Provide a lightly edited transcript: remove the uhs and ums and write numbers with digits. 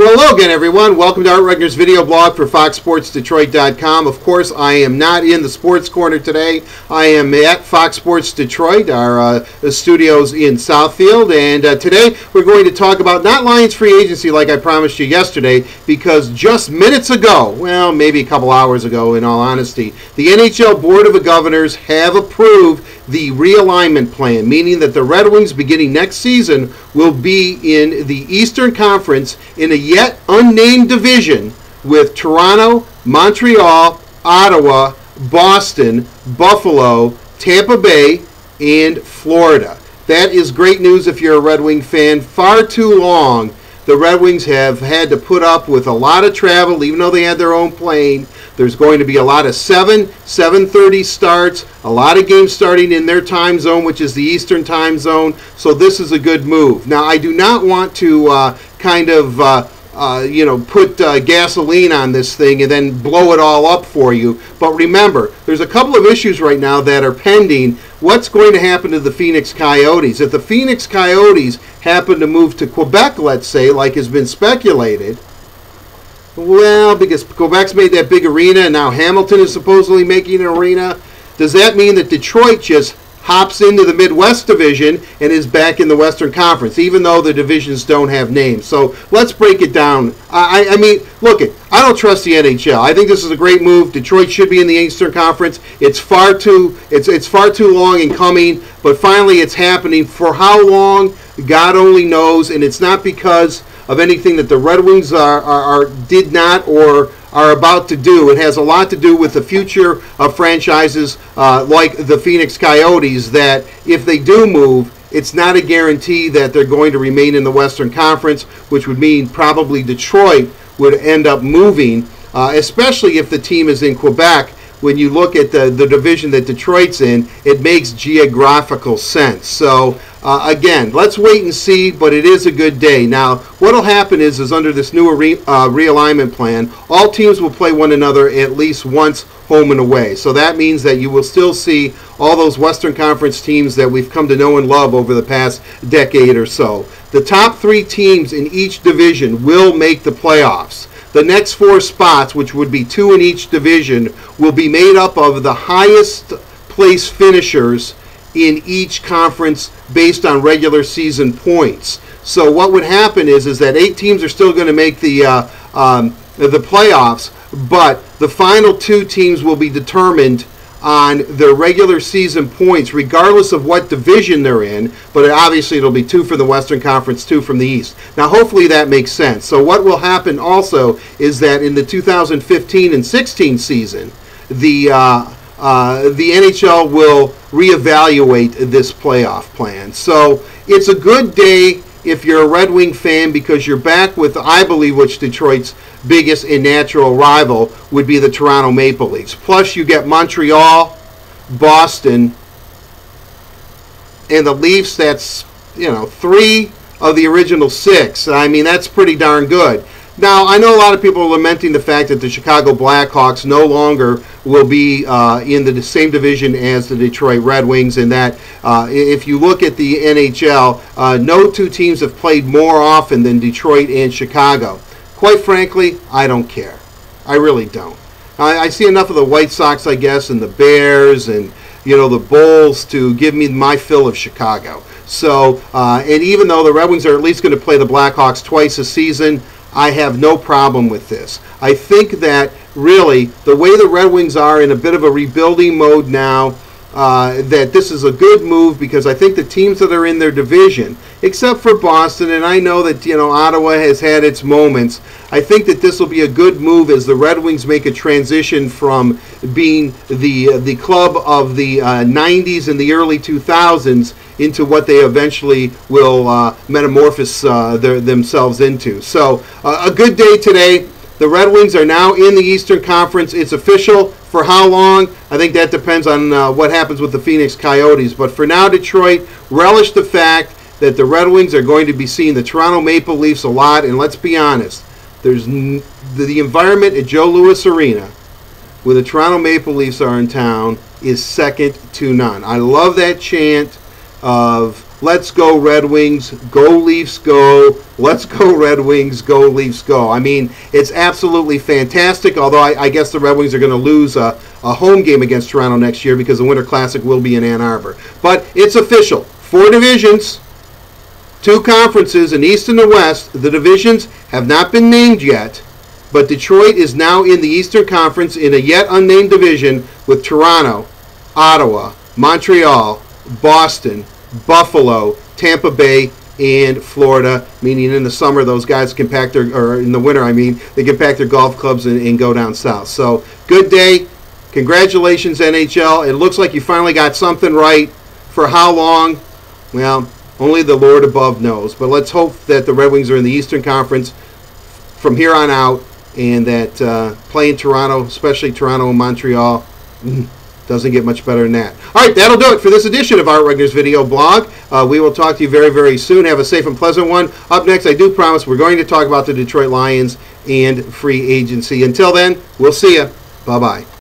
Well, hello again, everyone. Welcome to Art Regner's video blog for FoxSportsDetroit.com. Of course, I am not in the Sports Corner today. I am at Fox Sports Detroit, our studios in Southfield, and today we're going to talk about not Lions free agency like I promised you yesterday, because just minutes ago, well, maybe a couple hours ago in all honesty, the NHL Board of Governors have approved the realignment plan, meaning that the Red Wings beginning next season will be in the Eastern Conference in a yet unnamed division with Toronto, Montreal, Ottawa, Boston, Buffalo, Tampa Bay, and Florida. That is great news if you're a Red Wing fan. Far too long the Red Wings have had to put up with a lot of travel, even though they had their own plane. There's going to be a lot of 7:30 starts, a lot of games starting in their time zone, which is the Eastern time zone. So this is a good move. Now, I do not want to put gasoline on this thing and then blow it all up for you. But remember, there's a couple of issues right now that are pending. What's going to happen to the Phoenix Coyotes? If the Phoenix Coyotes happen to move to Quebec, let's say, like has been speculated, well, because Quebec's made that big arena and now Hamilton is supposedly making an arena, does that mean that Detroit just hops into the Midwest Division and is back in the Western Conference, even though the divisions don't have names? So let's break it down. I mean, look, I don't trust the NHL. I think this is a great move. Detroit should be in the Eastern Conference. It's far too long in coming, but finally it's happening. For how long, God only knows, and it's not because of anything that the Red Wings did not or are about to do. It has a lot to do with the future of franchises like the Phoenix Coyotes, that if they do move, it's not a guarantee that they're going to remain in the Western Conference, which would mean probably Detroit would end up moving, especially if the team is in Quebec. When you look at the division that Detroit's in, it makes geographical sense. So, again, let's wait and see, but it is a good day. Now, what will happen is under this new realignment plan, all teams will play one another at least once home and away. So that means that you will still see all those Western Conference teams that we've come to know and love over the past decade or so. The top three teams in each division will make the playoffs. The next four spots, which would be two in each division, will be made up of the highest place finishers in each conference based on regular season points. So what would happen is that 8 teams are still going to make the playoffs, but the final 2 teams will be determined on their regular season points, regardless of what division they're in. But obviously it'll be 2 from the Western Conference, 2 from the East. Now, hopefully that makes sense. So what will happen also is that in the 2015 and 16 season, the NHL will reevaluate this playoff plan. So it's a good day if you're a Red Wing fan, because you're back with, I believe, which Detroit's biggest and natural rival would be the Toronto Maple Leafs. Plus you get Montreal, Boston, and the Leafs. That's 3 of the original 6. I mean, that's pretty darn good. Now, I know a lot of people are lamenting the fact that the Chicago Blackhawks no longer will be in the same division as the Detroit Red Wings, and that if you look at the NHL, no 2 teams have played more often than Detroit and Chicago. Quite frankly, I don't care. I really don't. I see enough of the White Sox, I guess, and the Bears and the Bulls to give me my fill of Chicago. So, and even though the Red Wings are at least going to play the Blackhawks twice a season, I have no problem with this. I think that really the way the Red Wings are in a bit of a rebuilding mode now, that this is a good move, because I think the teams that are in their division, except for Boston, and I know that Ottawa has had its moments, I think that this will be a good move as the Red Wings make a transition from being the club of the 90s and the early 2000s into what they eventually will metamorphose themselves into. So a good day today. The Red Wings are now in the Eastern Conference. It's official. For how long? I think that depends on what happens with the Phoenix Coyotes. But for now, Detroit, relish the fact that the Red Wings are going to be seeing the Toronto Maple Leafs a lot. And let's be honest, there's the environment at Joe Louis Arena, where the Toronto Maple Leafs are in town, is second to none. I love that chant of let's go Red Wings, go Leafs go, let's go Red Wings, go Leafs go. I mean, it's absolutely fantastic, although I guess the Red Wings are going to lose a home game against Toronto next year because the Winter Classic will be in Ann Arbor. But it's official. 4 divisions, 2 conferences, an East and a West. The divisions have not been named yet, but Detroit is now in the Eastern Conference in a yet unnamed division with Toronto, Ottawa, Montreal, Boston, Buffalo, Tampa Bay, and Florida, meaning in the summer those guys can pack their, or in the winter I mean, they can pack their golf clubs and go down south. So, good day. Congratulations, NHL. It looks like you finally got something right. For how long? Well, only the Lord above knows. But let's hope that the Red Wings are in the Eastern Conference from here on out, and that playing Toronto, especially Toronto and Montreal, doesn't get much better than that. All right, that'll do it for this edition of Art Regner's video blog. We will talk to you very, very soon. Have a safe and pleasant one. Up next, I do promise we're going to talk about the Detroit Lions and free agency. Until then, we'll see you. Bye-bye.